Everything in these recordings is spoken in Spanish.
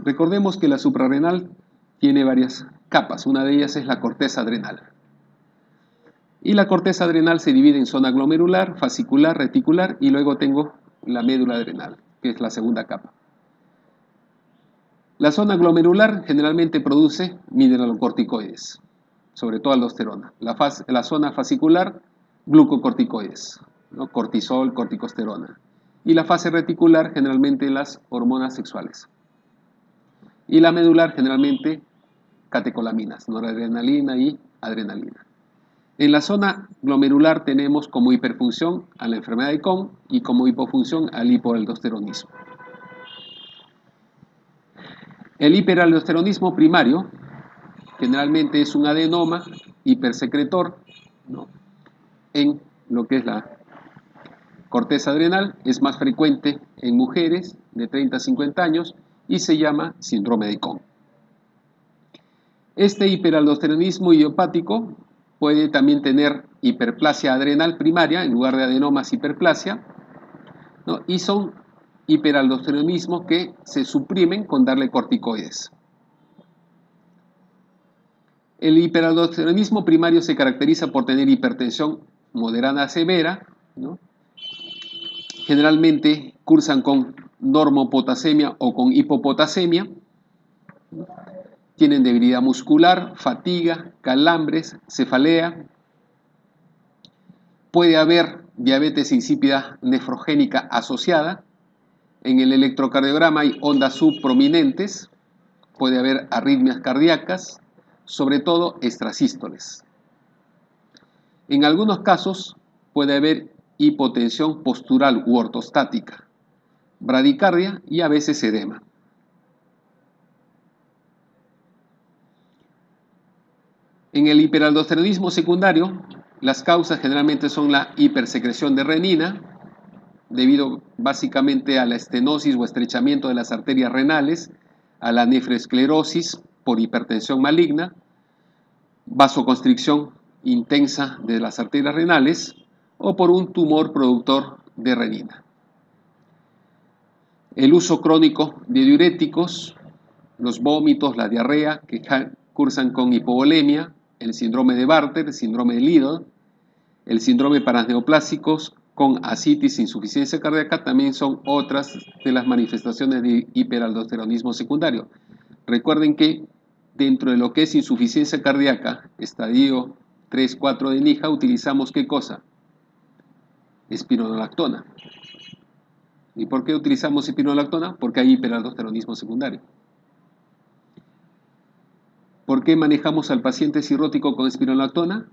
Recordemos que la suprarrenal tiene varias capas, una de ellas es la corteza adrenal. Y la corteza adrenal se divide en zona glomerular, fascicular, reticular y luego tengo la médula adrenal, que es la segunda capa. La zona glomerular generalmente produce mineralocorticoides, sobre todo aldosterona. La zona fascicular, glucocorticoides, ¿no? Cortisol, corticosterona. Y la fase reticular generalmente las hormonas sexuales. Y la medular generalmente catecolaminas, noradrenalina y adrenalina. En la zona glomerular tenemos como hiperfunción a la enfermedad de Crohn y como hipofunción al hipoaldosteronismo. El hiperaldosteronismo primario generalmente es un adenoma hipersecretor, ¿no?, en lo que es la corteza adrenal, es más frecuente en mujeres de 30 a 50 años y se llama síndrome de Crohn. Este hiperaldosteronismo idiopático puede también tener hiperplasia adrenal primaria en lugar de adenomas, hiperplasia, ¿no? Y son hiperaldosteronismos que se suprimen con darle corticoides. El hiperaldosteronismo primario se caracteriza por tener hipertensión moderada a severa, ¿no? Generalmente cursan con normopotasemia o con hipopotasemia, ¿no? Tienen debilidad muscular, fatiga, calambres, cefalea. Puede haber diabetes insípida nefrogénica asociada. En el electrocardiograma hay ondas subprominentes. Puede haber arritmias cardíacas, sobre todo extrasístoles. En algunos casos puede haber hipotensión postural u ortostática, bradicardia y a veces edema. En el hiperaldosteronismo secundario, las causas generalmente son la hipersecreción de renina, debido básicamente a la estenosis o estrechamiento de las arterias renales, a la nefroesclerosis por hipertensión maligna, vasoconstricción intensa de las arterias renales o por un tumor productor de renina. El uso crónico de diuréticos, los vómitos, la diarrea, que cursan con hipovolemia, el síndrome de Bartter, el síndrome de Liddle, el síndrome paraneoplásicos con ascitis, insuficiencia cardíaca, también son otras de las manifestaciones de hiperaldosteronismo secundario. Recuerden que dentro de lo que es insuficiencia cardíaca, estadio 3-4 de NIJA, utilizamos ¿qué cosa? Espironolactona. ¿Y por qué utilizamos espironolactona? Porque hay hiperaldosteronismo secundario. ¿Por qué manejamos al paciente cirrótico con espironolactona?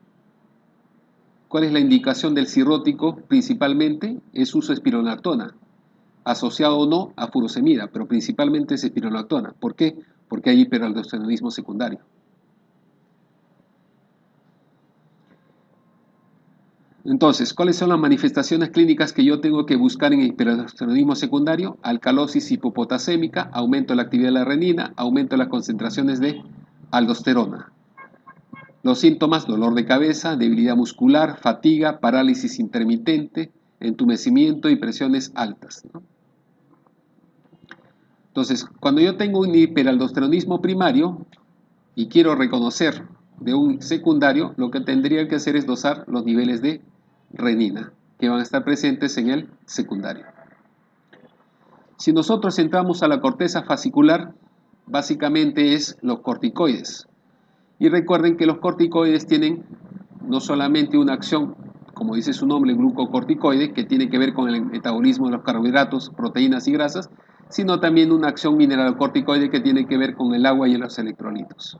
¿Cuál es la indicación del cirrótico? Principalmente es uso de espironolactona, asociado o no a furosemida, pero principalmente es espironolactona. ¿Por qué? Porque hay hiperaldosteronismo secundario. Entonces, ¿cuáles son las manifestaciones clínicas que yo tengo que buscar en el hiperaldosteronismo secundario? Alcalosis hipopotasémica, aumento de la actividad de la renina, aumento de las concentraciones de aldosterona. Los síntomas: dolor de cabeza, debilidad muscular, fatiga, parálisis intermitente, entumecimiento y presiones altas, ¿no? Entonces, cuando yo tengo un hiperaldosteronismo primario y quiero reconocer de un secundario, lo que tendría que hacer es dosar los niveles de renina que van a estar presentes en el secundario. Si nosotros entramos a la corteza fascicular, básicamente es los corticoides. Y recuerden que los corticoides tienen no solamente una acción, como dice su nombre, glucocorticoide, que tiene que ver con el metabolismo de los carbohidratos, proteínas y grasas, sino también una acción mineralocorticoide que tiene que ver con el agua y los electrolitos.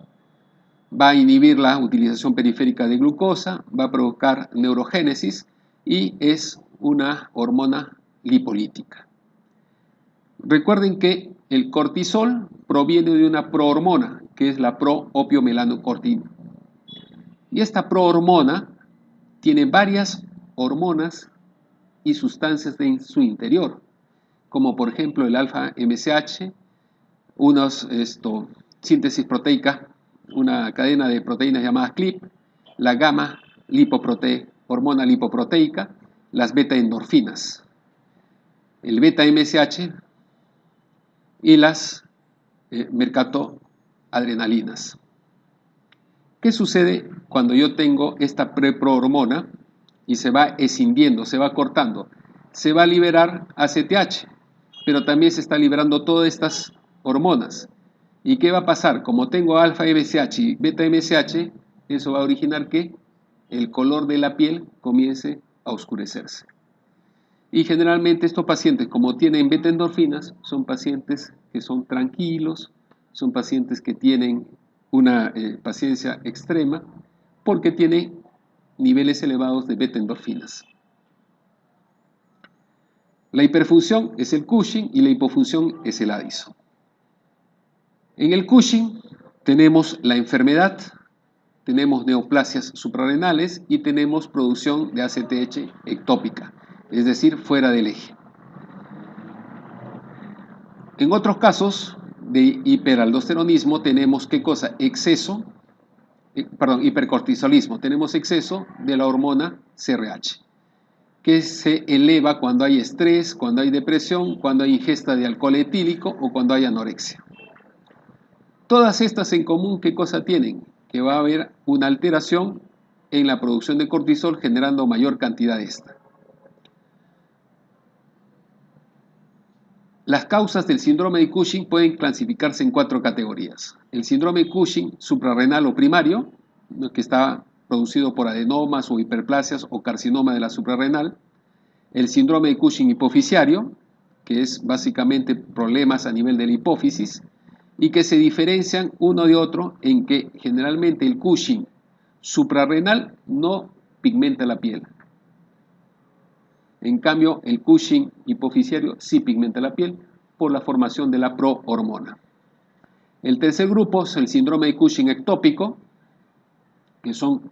Va a inhibir la utilización periférica de glucosa, va a provocar neurogénesis y es una hormona lipolítica. Recuerden que el cortisol proviene de una prohormona, que es la proopiomelanocortina. Y esta prohormona tiene varias hormonas y sustancias en su interior, como por ejemplo el alfa-MSH, síntesis proteica, una cadena de proteínas llamadas CLIP, la gamma hormona lipoproteica, las beta-endorfinas, el beta-MSH y las mercatoadrenalinas. ¿Qué sucede cuando yo tengo esta preprohormona y se va escindiendo, se va cortando? Se va a liberar ACTH, pero también se está liberando todas estas hormonas. ¿Y qué va a pasar? Como tengo alfa MSH y beta MSH, eso va a originar que el color de la piel comience a oscurecerse. Y generalmente estos pacientes, como tienen beta endorfinas, son pacientes que son tranquilos, son pacientes que tienen una paciencia extrema, porque tienen niveles elevados de beta endorfinas. La hiperfunción es el Cushing y la hipofunción es el Addison. En el Cushing tenemos la enfermedad, tenemos neoplasias suprarrenales y tenemos producción de ACTH ectópica, es decir, fuera del eje. En otros casos de hiperaldosteronismo tenemos ¿qué cosa? Hipercortisolismo. Tenemos exceso de la hormona CRH, que se eleva cuando hay estrés, cuando hay depresión, cuando hay ingesta de alcohol etílico o cuando hay anorexia. Todas estas en común, ¿qué cosa tienen? Que va a haber una alteración en la producción de cortisol generando mayor cantidad de esta. Las causas del síndrome de Cushing pueden clasificarse en 4 categorías. El síndrome de Cushing suprarrenal o primario, que está producido por adenomas o hiperplasias o carcinoma de la suprarrenal. El síndrome de Cushing hipofisiario, que es básicamente problemas a nivel de la hipófisis, y que se diferencian uno de otro en que generalmente el Cushing suprarrenal no pigmenta la piel. En cambio, el Cushing hipofisiario sí pigmenta la piel por la formación de la prohormona. El tercer grupo es el síndrome de Cushing ectópico, que son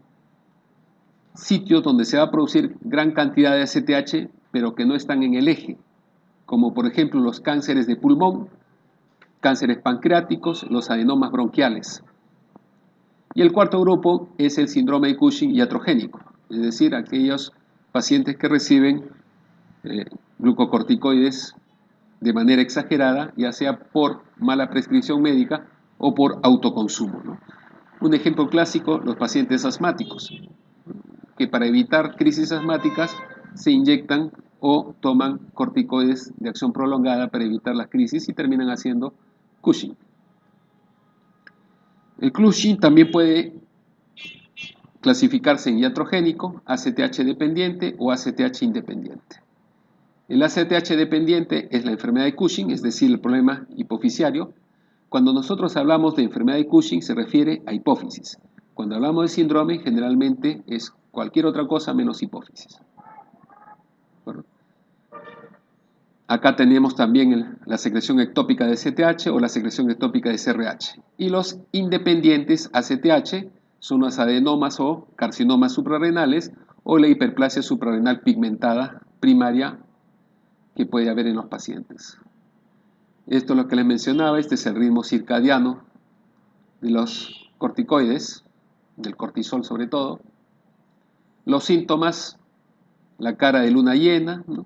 sitios donde se va a producir gran cantidad de ACTH, pero que no están en el eje, como por ejemplo los cánceres de pulmón, cánceres pancreáticos, los adenomas bronquiales. Y el cuarto grupo es el síndrome de Cushing iatrogénico, es decir, aquellos pacientes que reciben glucocorticoides de manera exagerada, ya sea por mala prescripción médica o por autoconsumo, ¿no? Un ejemplo clásico, los pacientes asmáticos, que para evitar crisis asmáticas se inyectan o toman corticoides de acción prolongada para evitar las crisis y terminan haciendo Cushing. El Cushing también puede clasificarse en iatrogénico, ACTH dependiente o ACTH independiente. El ACTH dependiente es la enfermedad de Cushing, es decir, el problema hipofisiario. Cuando nosotros hablamos de enfermedad de Cushing se refiere a hipófisis. Cuando hablamos de síndrome generalmente es cualquier otra cosa menos hipófisis. Bueno, acá tenemos también la secreción ectópica de ACTH o la secreción ectópica de CRH. Y los independientes ACTH son los adenomas o carcinomas suprarrenales o la hiperplasia suprarrenal pigmentada primaria que puede haber en los pacientes. Esto es lo que les mencionaba, este es el ritmo circadiano de los corticoides, del cortisol sobre todo. Los síntomas, la cara de luna llena, ¿no?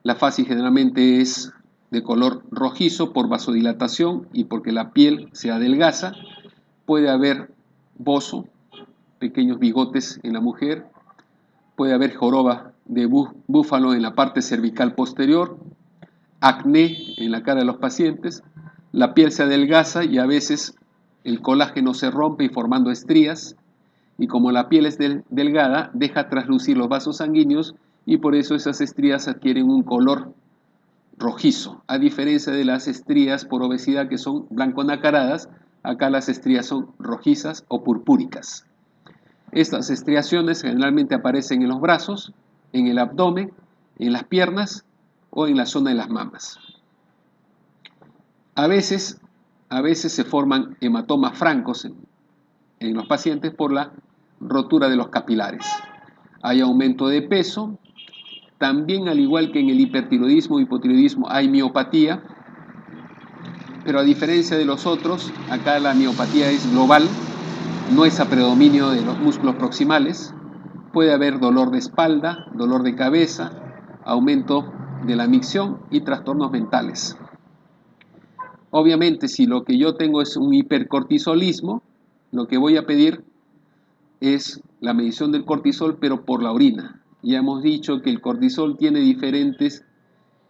La facies generalmente es de color rojizo por vasodilatación y porque la piel se adelgaza. Puede haber bozo, pequeños bigotes en la mujer, puede haber joroba de búfalo en la parte cervical posterior, acné en la cara de los pacientes, la piel se adelgaza y a veces el colágeno se rompe y formando estrías, y como la piel es delgada, deja traslucir los vasos sanguíneos y por eso esas estrías adquieren un color rojizo, a diferencia de las estrías por obesidad que son blanco-nacaradas, acá las estrías son rojizas o purpúricas. Estas estriaciones generalmente aparecen en los brazos, en el abdomen, en las piernas o en la zona de las mamas. A veces se forman hematomas francos en los pacientes por la rotura de los capilares. Hay aumento de peso, también al igual que en el hipertiroidismo y hipotiroidismo hay miopatía, pero a diferencia de los otros, acá la miopatía es global, no es a predominio de los músculos proximales. Puede haber dolor de espalda, dolor de cabeza, aumento de la micción y trastornos mentales. Obviamente, si lo que yo tengo es un hipercortisolismo, lo que voy a pedir es la medición del cortisol, pero por la orina. Ya hemos dicho que el cortisol tiene diferentes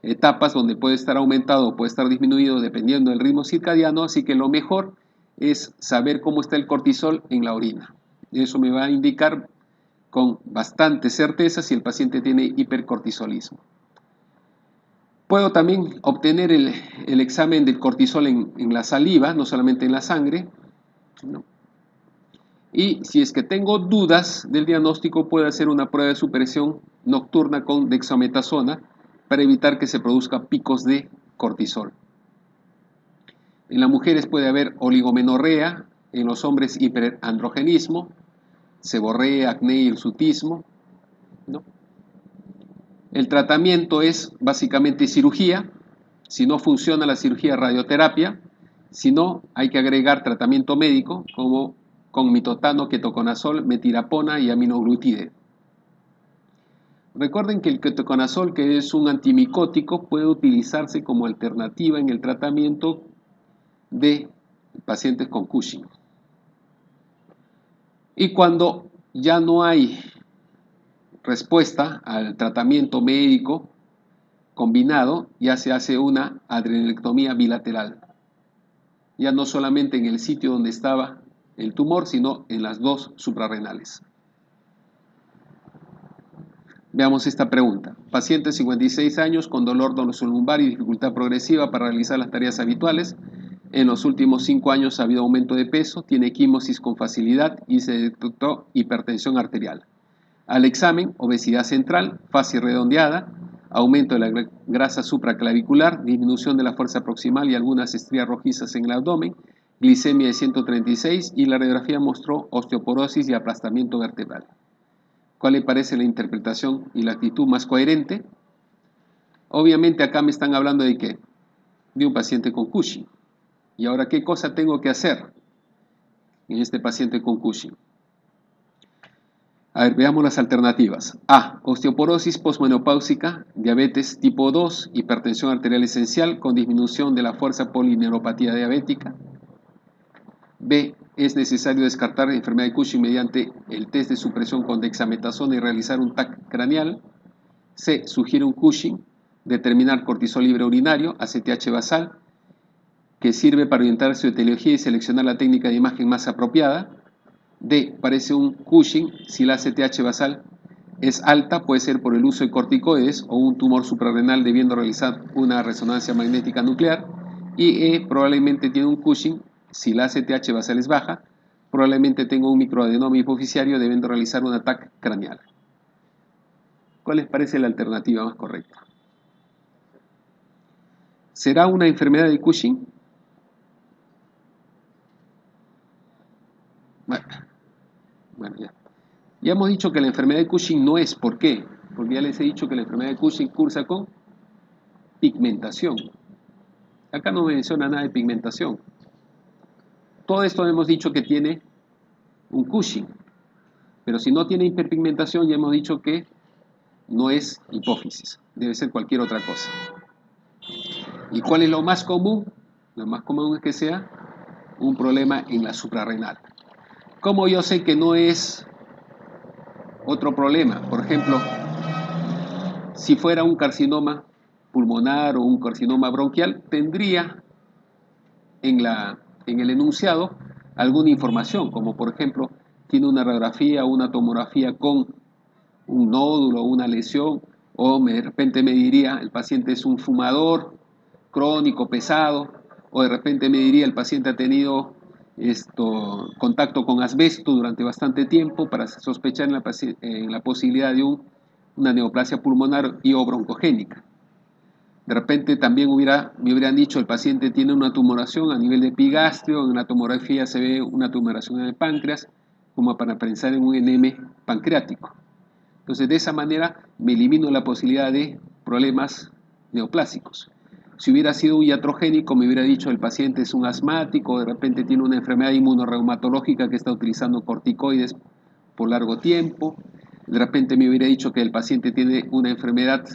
etapas donde puede estar aumentado o puede estar disminuido dependiendo del ritmo circadiano, así que lo mejor es saber cómo está el cortisol en la orina. Eso me va a indicar con bastante certeza si el paciente tiene hipercortisolismo. Puedo también obtener el examen del cortisol en la saliva, no solamente en la sangre, ¿no? Y si es que tengo dudas del diagnóstico, puedo hacer una prueba de supresión nocturna con dexametasona para evitar que se produzcan picos de cortisol. En las mujeres puede haber oligomenorrea, en los hombres hiperandrogenismo, seborrea, acné y hirsutismo, ¿no? El tratamiento es básicamente cirugía. Si no funciona la cirugía, radioterapia. Si no, hay que agregar tratamiento médico como con mitotano, ketoconazol, metilapona y aminoglutide. Recuerden que el ketoconazol, que es un antimicótico, puede utilizarse como alternativa en el tratamiento de pacientes con Cushing. Y cuando ya no hay respuesta al tratamiento médico combinado, ya se hace una adrenalectomía bilateral. Ya no solamente en el sitio donde estaba el tumor, sino en las dos suprarrenales. Veamos esta pregunta. Paciente 56 años con dolor lumbar y dificultad progresiva para realizar las tareas habituales. En los últimos 5 años ha habido aumento de peso, tiene equimosis con facilidad y se detectó hipertensión arterial. Al examen, obesidad central, fase redondeada, aumento de la grasa supraclavicular, disminución de la fuerza proximal y algunas estrías rojizas en el abdomen, glicemia de 136 y la radiografía mostró osteoporosis y aplastamiento vertebral. ¿Cuál le parece la interpretación y la actitud más coherente? Obviamente acá me están hablando de ¿qué? De un paciente con Cushing. ¿Y ahora qué cosa tengo que hacer en este paciente con Cushing? A ver, veamos las alternativas. A. Osteoporosis posmenopáusica, diabetes tipo 2, hipertensión arterial esencial con disminución de la fuerza polineuropatía diabética. B. Es necesario descartar la enfermedad de Cushing mediante el test de supresión con dexametasona y realizar un TAC craneal. C. Sugiere un Cushing, determinar cortisol libre urinario, ACTH basal, que sirve para orientar su etiología y seleccionar la técnica de imagen más apropiada. D. Parece un Cushing si la ACTH basal es alta, puede ser por el uso de corticoides o un tumor suprarrenal debiendo realizar una resonancia magnética nuclear. Y E. Probablemente tiene un Cushing si la ACTH basal es baja, probablemente tenga un microadenoma hipoficiario debiendo realizar un TAC craneal. ¿Cuál les parece la alternativa más correcta? ¿Será una enfermedad de Cushing? Bueno, ya. Ya hemos dicho que la enfermedad de Cushing no es. ¿Por qué? Porque ya les he dicho que la enfermedad de Cushing cursa con pigmentación. Acá no menciona nada de pigmentación. Todo esto hemos dicho que tiene un Cushing. Pero si no tiene hiperpigmentación, ya hemos dicho que no es hipófisis. Debe ser cualquier otra cosa. ¿Y cuál es lo más común? Lo más común es que sea un problema en la suprarrenal. ¿Cómo yo sé que no es otro problema? Por ejemplo, si fuera un carcinoma pulmonar o un carcinoma bronquial, tendría en el enunciado alguna información, como por ejemplo, tiene una radiografía o una tomografía con un nódulo o una lesión, o de repente me diría, el paciente es un fumador crónico, pesado, o de repente me diría, el paciente ha tenido contacto con asbesto durante bastante tiempo para sospechar en la posibilidad de una neoplasia pulmonar y o broncogénica. De repente también me hubieran dicho, el paciente tiene una tumoración a nivel de epigastrio, en la tomografía se ve una tumoración en el páncreas, como para pensar en un eneme pancreático. Entonces, de esa manera me elimino la posibilidad de problemas neoplásicos. Si hubiera sido un iatrogénico, me hubiera dicho el paciente es un asmático, de repente tiene una enfermedad inmunorreumatológica que está utilizando corticoides por largo tiempo. De repente me hubiera dicho que el paciente tiene una enfermedad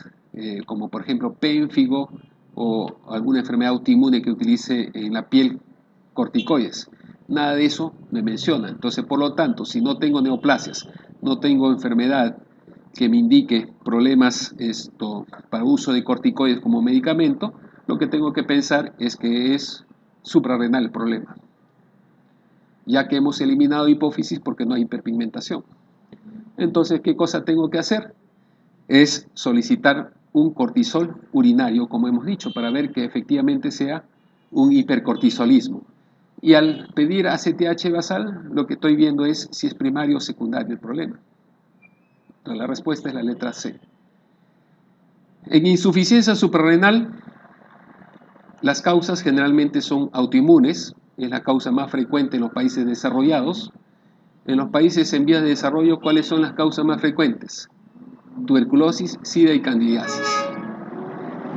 como por ejemplo pénfigo o alguna enfermedad autoinmune que utilice en la piel corticoides. Nada de eso me menciona. Entonces, por lo tanto, si no tengo neoplasias, no tengo enfermedad que me indique problemas para uso de corticoides como medicamento, lo que tengo que pensar es que es suprarrenal el problema, ya que hemos eliminado hipófisis porque no hay hiperpigmentación. Entonces, ¿qué cosa tengo que hacer? Es solicitar un cortisol urinario, como hemos dicho, para ver que efectivamente sea un hipercortisolismo. Y al pedir ACTH basal, lo que estoy viendo es si es primario o secundario el problema. Entonces, la respuesta es la letra C. En insuficiencia suprarrenal, las causas generalmente son autoinmunes, es la causa más frecuente en los países desarrollados. En los países en vías de desarrollo, ¿cuáles son las causas más frecuentes? Tuberculosis, SIDA y candidiasis.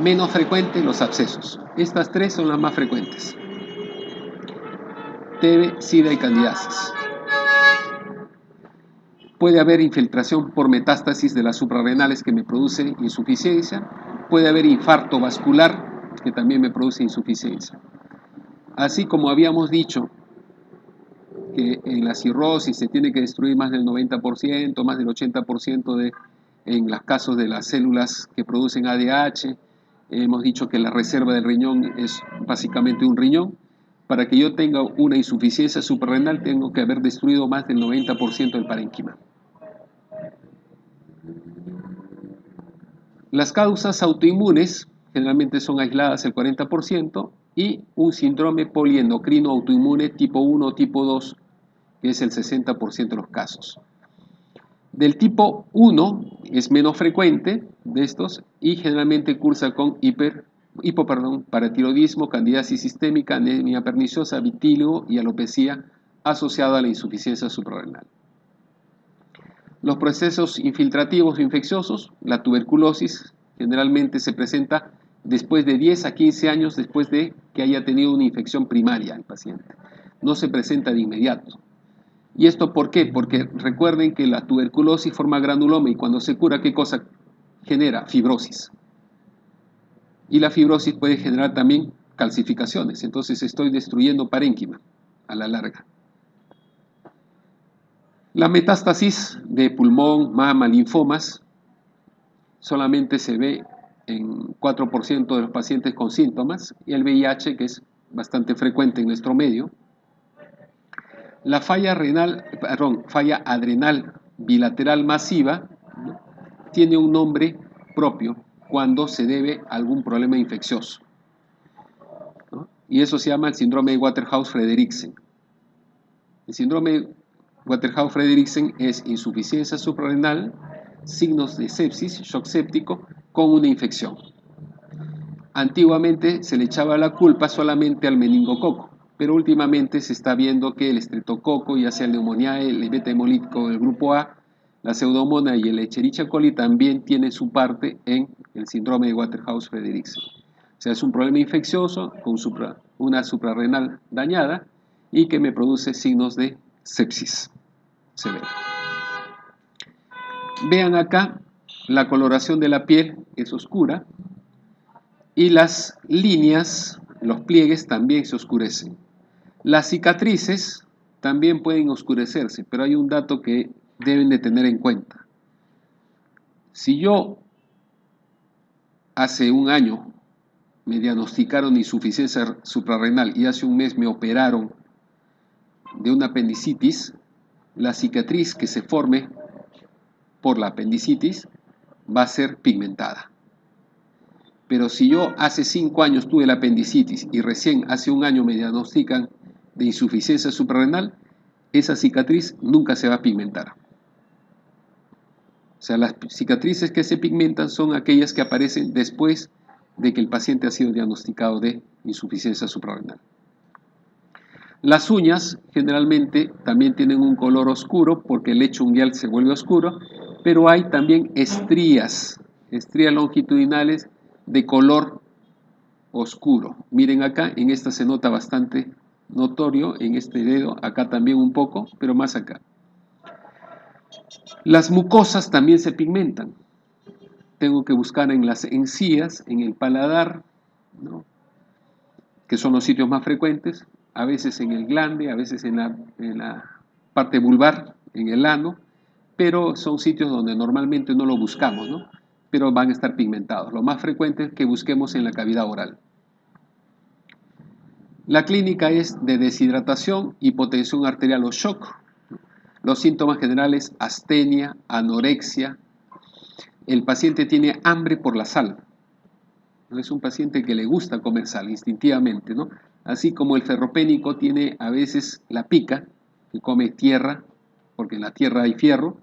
Menos frecuentes los abscesos. Estas tres son las más frecuentes. TB, SIDA y candidiasis. Puede haber infiltración por metástasis de las suprarrenales que me produce insuficiencia. Puede haber infarto vascular que también me produce insuficiencia. Así como habíamos dicho que en la cirrosis se tiene que destruir más del 90%, más del 80% en los casos de las células que producen ADH. Hemos dicho que la reserva del riñón es básicamente un riñón. Para que yo tenga una insuficiencia suprarrenal tengo que haber destruido más del 90% del parénquima. Las causas autoinmunes generalmente son aisladas el 40% y un síndrome poliendocrino autoinmune tipo 1 o tipo 2, que es el 60% de los casos. Del tipo 1 es menos frecuente de estos y generalmente cursa con paratiroidismo, candidiasis sistémica, anemia perniciosa, vitíligo y alopecia asociada a la insuficiencia suprarrenal. Los procesos infiltrativos o infecciosos, la tuberculosis generalmente se presenta después de 10 a 15 años después de que haya tenido una infección primaria el paciente. No se presenta de inmediato. ¿Y esto por qué? Porque recuerden que la tuberculosis forma granuloma y cuando se cura, ¿qué cosa genera? Fibrosis. Y la fibrosis puede generar también calcificaciones. Entonces estoy destruyendo parénquima a la larga. La metástasis de pulmón, mama, linfomas, solamente se ve en 4% de los pacientes con síntomas, y el VIH, que es bastante frecuente en nuestro medio. La falla adrenal bilateral masiva, ¿no?, tiene un nombre propio cuando se debe a algún problema infeccioso, ¿no? Y eso se llama el síndrome de Waterhouse-Friderichsen. El síndrome de Waterhouse-Friderichsen es insuficiencia suprarrenal, signos de sepsis, shock séptico, con una infección. Antiguamente se le echaba la culpa solamente al meningococo, pero últimamente se está viendo que el estreptococo, ya sea el Pneumoniae, el beta hemolítico del grupo A, la Pseudomonas y el Escherichia coli también tienen su parte en el síndrome de Waterhouse-Friderichsen. O sea, es un problema infeccioso con una suprarrenal dañada y que me produce signos de sepsis severa. Vean acá, la coloración de la piel es oscura y las líneas, los pliegues también se oscurecen. Las cicatrices también pueden oscurecerse, pero hay un dato que deben de tener en cuenta. Si yo hace un año me diagnosticaron insuficiencia suprarrenal y hace un mes me operaron de una apendicitis, la cicatriz que se forme por la apendicitis va a ser pigmentada. Pero si yo hace 5 años tuve la apendicitis y recién hace un año me diagnostican de insuficiencia suprarrenal, esa cicatriz nunca se va a pigmentar. O sea, las cicatrices que se pigmentan son aquellas que aparecen después de que el paciente ha sido diagnosticado de insuficiencia suprarrenal. Las uñas generalmente también tienen un color oscuro porque el lecho unguial se vuelve oscuro, pero hay también estrías longitudinales de color oscuro. Miren acá, en esta se nota bastante notorio, en este dedo, acá también un poco, pero más acá. Las mucosas también se pigmentan. Tengo que buscar en las encías, en el paladar, ¿no? Que son los sitios más frecuentes, a veces en el glande, a veces en la parte vulvar, en el ano, pero son sitios donde normalmente no lo buscamos, ¿no? Pero van a estar pigmentados. Lo más frecuente es que busquemos en la cavidad oral. La clínica es de deshidratación, hipotensión arterial o shock. Los síntomas generales, astenia, anorexia. El paciente tiene hambre por la sal. Es un paciente que le gusta comer sal instintivamente, ¿no? Así como el ferropénico tiene a veces la pica, que come tierra, porque en la tierra hay fierro.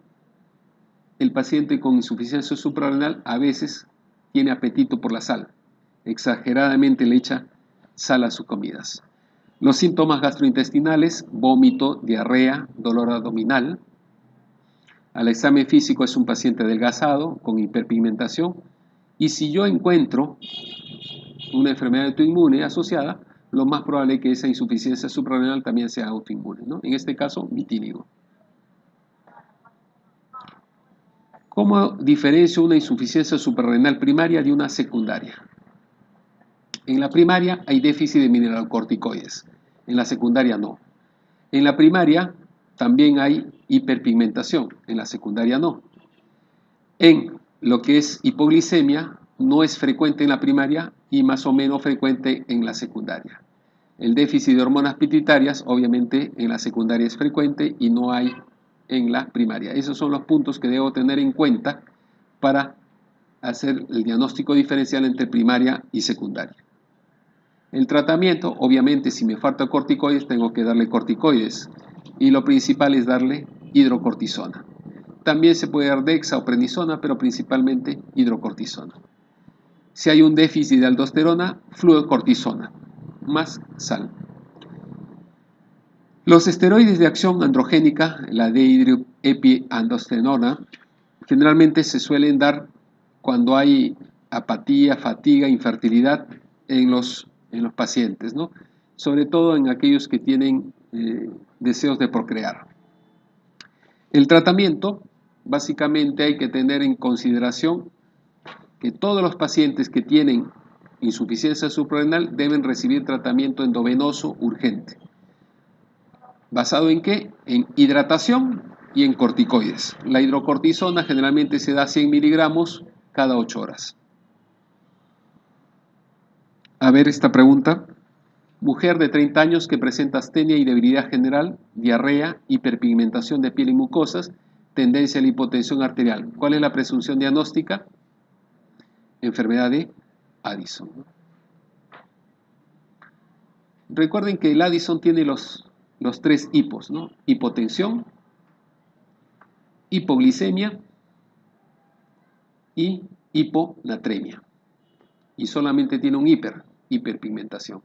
El paciente con insuficiencia suprarrenal a veces tiene apetito por la sal. Exageradamente le echa sal a sus comidas. Los síntomas gastrointestinales, vómito, diarrea, dolor abdominal. Al examen físico es un paciente adelgazado, con hiperpigmentación. Y si yo encuentro una enfermedad autoinmune asociada, lo más probable es que esa insuficiencia suprarrenal también sea autoinmune, ¿no? En este caso, vitíligo. ¿Cómo diferencio una insuficiencia suprarrenal primaria de una secundaria? En la primaria hay déficit de mineralocorticoides, en la secundaria no. En la primaria también hay hiperpigmentación, en la secundaria no. En lo que es hipoglicemia no es frecuente en la primaria y más o menos frecuente en la secundaria. El déficit de hormonas pituitarias obviamente en la secundaria es frecuente y no hay en la primaria. Esos son los puntos que debo tener en cuenta para hacer el diagnóstico diferencial entre primaria y secundaria. El tratamiento, obviamente, si me falta corticoides, tengo que darle corticoides y lo principal es darle hidrocortisona. También se puede dar dexa o prednisona, pero principalmente hidrocortisona. Si hay un déficit de aldosterona, fluocortisona, más sal. Los esteroides de acción androgénica, la dehidroepiandrosterona, generalmente se suelen dar cuando hay apatía, fatiga, infertilidad en los pacientes, ¿no? Sobre todo en aquellos que tienen deseos de procrear. El tratamiento, básicamente hay que tener en consideración que todos los pacientes que tienen insuficiencia suprarrenal deben recibir tratamiento endovenoso urgente. ¿Basado en qué? En hidratación y en corticoides. La hidrocortisona generalmente se da 100 miligramos cada 8 horas. A ver esta pregunta. Mujer de 30 años que presenta astenia y debilidad general, diarrea, hiperpigmentación de piel y mucosas, tendencia a la hipotensión arterial. ¿Cuál es la presunción diagnóstica? Enfermedad de Addison. Recuerden que el Addison tiene los 3 hipos, ¿no? Hipotensión, hipoglicemia y hiponatremia. Y solamente tiene un hiperpigmentación.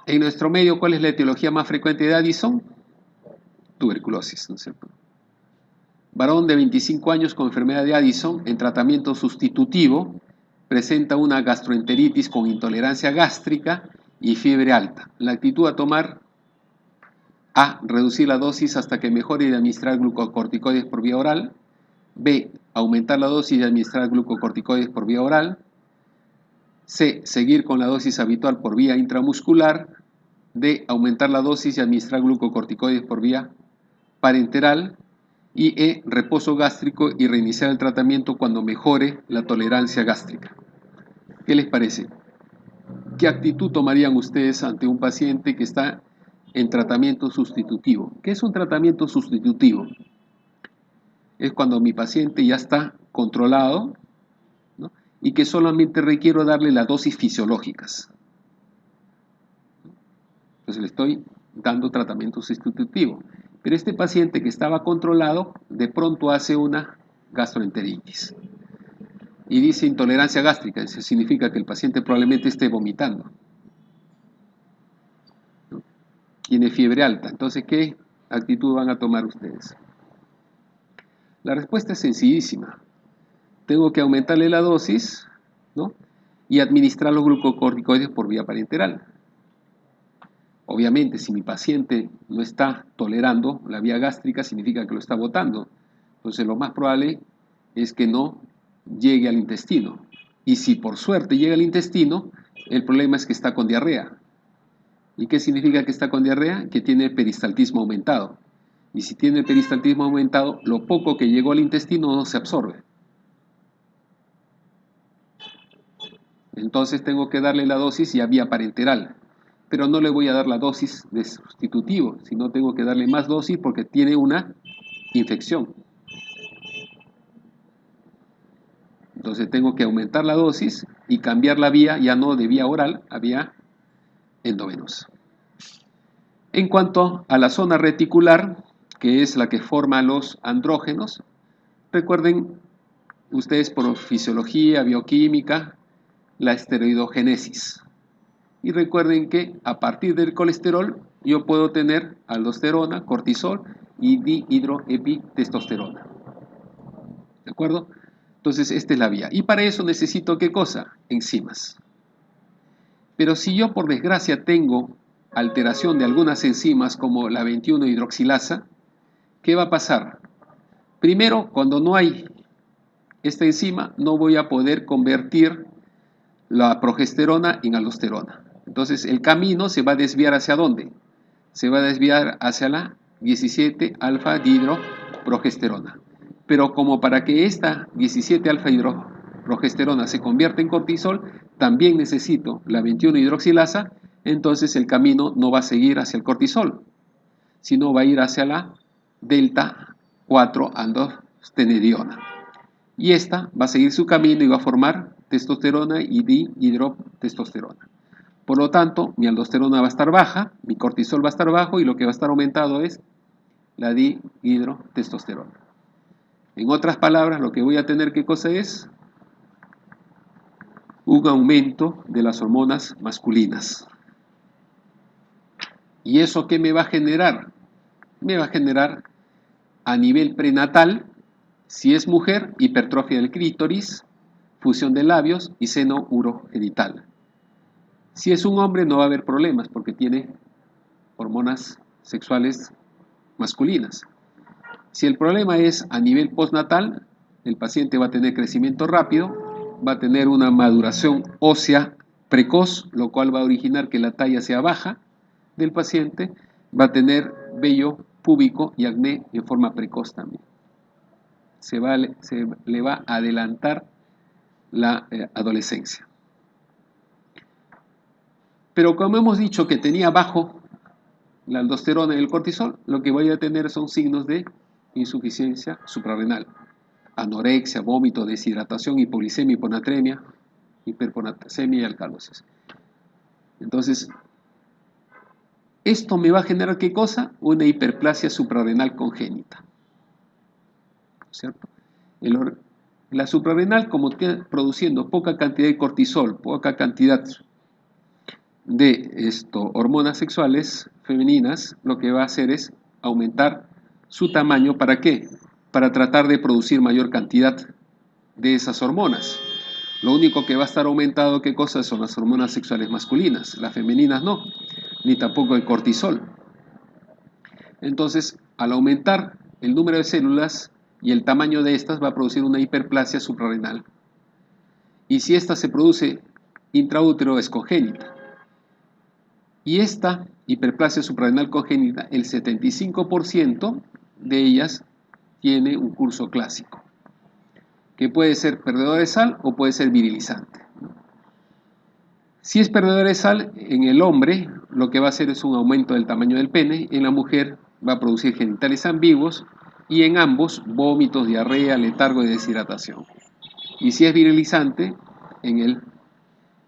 En nuestro medio, ¿cuál es la etiología más frecuente de Addison? Tuberculosis, ¿no es cierto? Varón de 25 años con enfermedad de Addison en tratamiento sustitutivo presenta una gastroenteritis con intolerancia gástrica y fiebre alta. La actitud a tomar: A. Reducir la dosis hasta que mejore y administrar glucocorticoides por vía oral. B. Aumentar la dosis y administrar glucocorticoides por vía oral. C. Seguir con la dosis habitual por vía intramuscular. D. Aumentar la dosis y administrar glucocorticoides por vía parenteral. Y E. Reposo gástrico y reiniciar el tratamiento cuando mejore la tolerancia gástrica. ¿Qué les parece? ¿Qué actitud tomarían ustedes ante un paciente que está en tratamiento sustitutivo? ¿Qué es un tratamiento sustitutivo? Es cuando mi paciente ya está controlado, ¿no? Y que solamente requiero darle las dosis fisiológicas. Entonces le estoy dando tratamiento sustitutivo. Pero este paciente que estaba controlado, de pronto hace una gastroenteritis. Y dice intolerancia gástrica, eso significa que el paciente probablemente esté vomitando, ¿no? Tiene fiebre alta. Entonces, ¿qué actitud van a tomar ustedes? La respuesta es sencillísima. Tengo que aumentarle la dosis, ¿no? Y administrar los glucocorticoides por vía parenteral. Obviamente, si mi paciente no está tolerando la vía gástrica, significa que lo está botando. Entonces, lo más probable es que no llegue al intestino. Y si por suerte llega al intestino, el problema es que está con diarrea. ¿Y qué significa que está con diarrea? Que tiene peristaltismo aumentado. Y si tiene peristaltismo aumentado, lo poco que llegó al intestino no se absorbe. Entonces tengo que darle la dosis ya vía parenteral. Pero no le voy a dar la dosis de sustitutivo, sino tengo que darle más dosis porque tiene una infección. Entonces tengo que aumentar la dosis y cambiar la vía, ya no de vía oral a vía endovenosa. En cuanto a la zona reticular, que es la que forma los andrógenos, recuerden ustedes por fisiología, bioquímica, la esteroidogénesis. Y recuerden que a partir del colesterol yo puedo tener aldosterona, cortisol y dihidroepitestosterona. ¿De acuerdo? Entonces esta es la vía. Y para eso necesito ¿qué cosa? Enzimas. Pero si yo por desgracia tengo alteración de algunas enzimas como la 21-hidroxilasa, ¿qué va a pasar? Primero, cuando no hay esta enzima, no voy a poder convertir la progesterona en aldosterona. Entonces el camino se va a desviar ¿hacia dónde? Se va a desviar hacia la 17-alfa-dihidroprogesterona. Pero como para que esta 17-alfa-hidroprogesterona se convierta en cortisol, también necesito la 21-hidroxilasa, entonces el camino no va a seguir hacia el cortisol, sino va a ir hacia la delta 4-aldostenediona. Y esta va a seguir su camino y va a formar testosterona y dihidrotestosterona. Por lo tanto, mi aldosterona va a estar baja, mi cortisol va a estar bajo y lo que va a estar aumentado es la dihidrotestosterona. En otras palabras, lo que voy a tener, ¿qué cosa es? Un aumento de las hormonas masculinas. ¿Y eso qué me va a generar? Me va a generar a nivel prenatal, si es mujer, hipertrofia del clítoris, fusión de labios y seno urogenital. Si es un hombre no va a haber problemas porque tiene hormonas sexuales masculinas. Si el problema es a nivel postnatal, el paciente va a tener crecimiento rápido, va a tener una maduración ósea precoz, lo cual va a originar que la talla sea baja del paciente, va a tener vello púbico y acné en forma precoz también. Se le va a adelantar la adolescencia. Pero como hemos dicho que tenía bajo la aldosterona y el cortisol, lo que voy a tener son signos de insuficiencia suprarrenal, anorexia, vómito, deshidratación, hipoglicemia, hiponatremia, hiperponatremia y alcalosis. Entonces, esto me va a generar ¿qué cosa? Una hiperplasia suprarrenal congénita. ¿Cierto? La suprarrenal, como está produciendo poca cantidad de cortisol, poca cantidad de hormonas sexuales femeninas, lo que va a hacer es aumentar su tamaño. ¿Para qué? Para tratar de producir mayor cantidad de esas hormonas. Lo único que va a estar aumentado, ¿qué cosas? Son las hormonas sexuales masculinas, las femeninas no, ni tampoco el cortisol. Entonces, al aumentar el número de células y el tamaño de estas, va a producir una hiperplasia suprarrenal. Y si esta se produce intraútero, es congénita. Y esta hiperplasia suprarrenal congénita, el 75% de ellas tiene un curso clásico, que puede ser perdedor de sal o puede ser virilizante. Si es perdedor de sal, en el hombre lo que va a hacer es un aumento del tamaño del pene, en la mujer va a producir genitales ambiguos y en ambos vómitos, diarrea, letargo y deshidratación. Y si es virilizante, en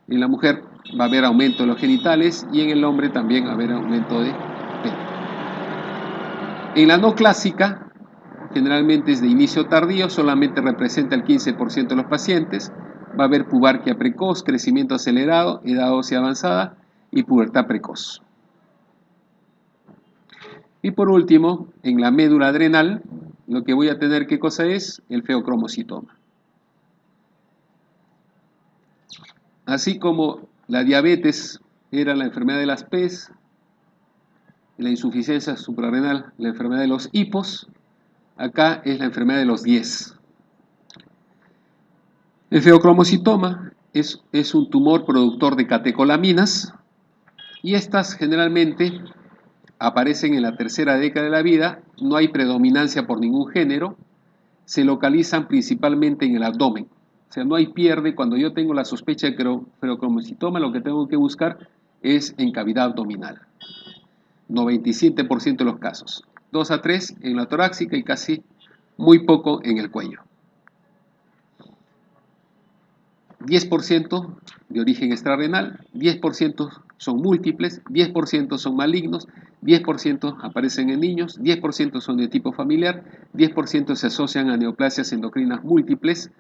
la mujer va a haber aumento de los genitales y en el hombre también va a haber aumento de pene. En la no clásica, generalmente es de inicio tardío, solamente representa el 15% de los pacientes, va a haber pubarquia precoz, crecimiento acelerado, edad ósea avanzada y pubertad precoz. Y por último, en la médula adrenal, lo que voy a tener, ¿qué cosa es? El feocromocitoma. Así como la diabetes era la enfermedad de las PES, la insuficiencia suprarrenal, la enfermedad de los hipos, acá es la enfermedad de los 10. El feocromocitoma es un tumor productor de catecolaminas y estas generalmente aparecen en la tercera década de la vida, no hay predominancia por ningún género, se localizan principalmente en el abdomen. O sea, no hay pierde. Cuando yo tengo la sospecha de feocromocitoma, lo que tengo que buscar es en cavidad abdominal. 97% de los casos. 2 a 3 en la torácica y casi muy poco en el cuello. 10% de origen extrarrenal, 10% son múltiples, 10% son malignos, 10% aparecen en niños, 10% son de tipo familiar, 10% se asocian a neoplasias endocrinas múltiples,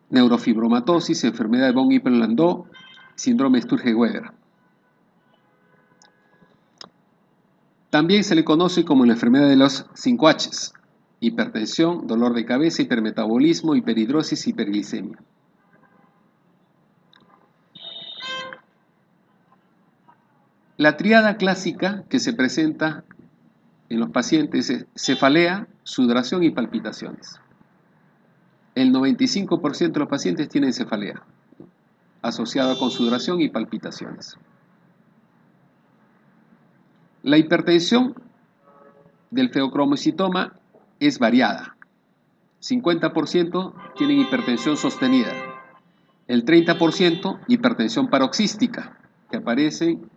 neurofibromatosis, enfermedad de von Hippel-Lindau, síndrome Sturge-Weber. También se le conoce como la enfermedad de los 5 H's: hipertensión, dolor de cabeza, hipermetabolismo, hiperhidrosis, hiperglicemia. La tríada clásica que se presenta en los pacientes es cefalea, sudoración y palpitaciones. El 95% de los pacientes tienen cefalea, asociada con sudoración y palpitaciones. La hipertensión del feocromocitoma es variada. 50% tienen hipertensión sostenida, el 30% hipertensión paroxística, que aparecen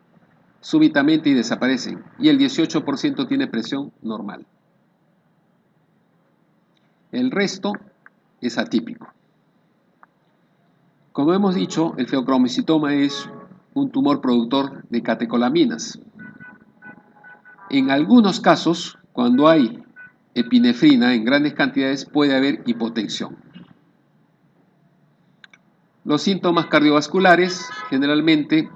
súbitamente y desaparecen, y el 18% tiene presión normal. El resto es atípico. Como hemos dicho, el feocromocitoma es un tumor productor de catecolaminas. En algunos casos, cuando hay epinefrina en grandes cantidades, puede haber hipotensión. Los síntomas cardiovasculares generalmente,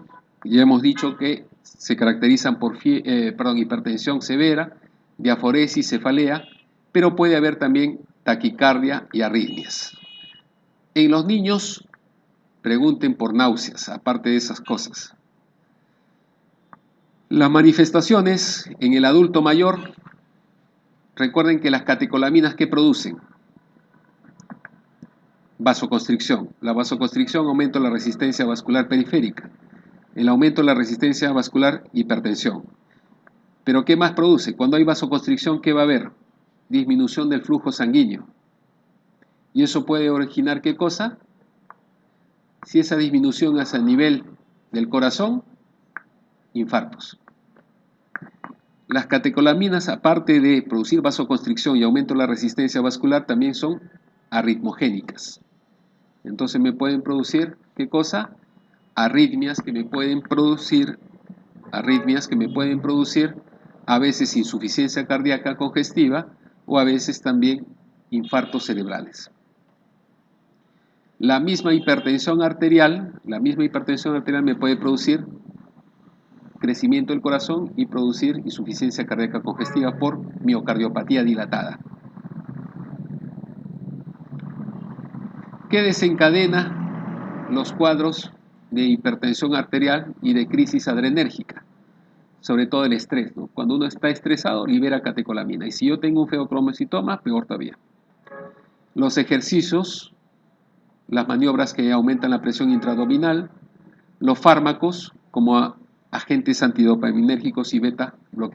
ya hemos dicho que se caracterizan por hipertensión severa, diaforesis, cefalea, pero puede haber también taquicardia y arritmias. En los niños, pregunten por náuseas, aparte de esas cosas. Las manifestaciones en el adulto mayor, recuerden que las catecolaminas, ¿qué producen? Vasoconstricción. La vasoconstricción aumenta la resistencia vascular periférica. El aumento de la resistencia vascular, hipertensión. ¿Pero qué más produce? Cuando hay vasoconstricción, ¿qué va a haber? Disminución del flujo sanguíneo. ¿Y eso puede originar qué cosa? Si esa disminución es a nivel del corazón, infartos. Las catecolaminas, aparte de producir vasoconstricción y aumento de la resistencia vascular, también son arritmogénicas. Entonces me pueden producir, ¿qué cosa? Arritmias que me pueden producir a veces insuficiencia cardíaca congestiva o a veces también infartos cerebrales. La misma hipertensión arterial me puede producir crecimiento del corazón y producir insuficiencia cardíaca congestiva por miocardiopatía dilatada. ¿Qué desencadena los cuadros de hipertensión arterial y de crisis adrenérgica? Sobre todo el estrés, ¿no? Cuando uno está estresado, libera catecolamina. Y si yo tengo un feocromocitoma, peor todavía. Los ejercicios, las maniobras que aumentan la presión intraabdominal, los fármacos como agentes antidopaminérgicos y beta bloqueadores.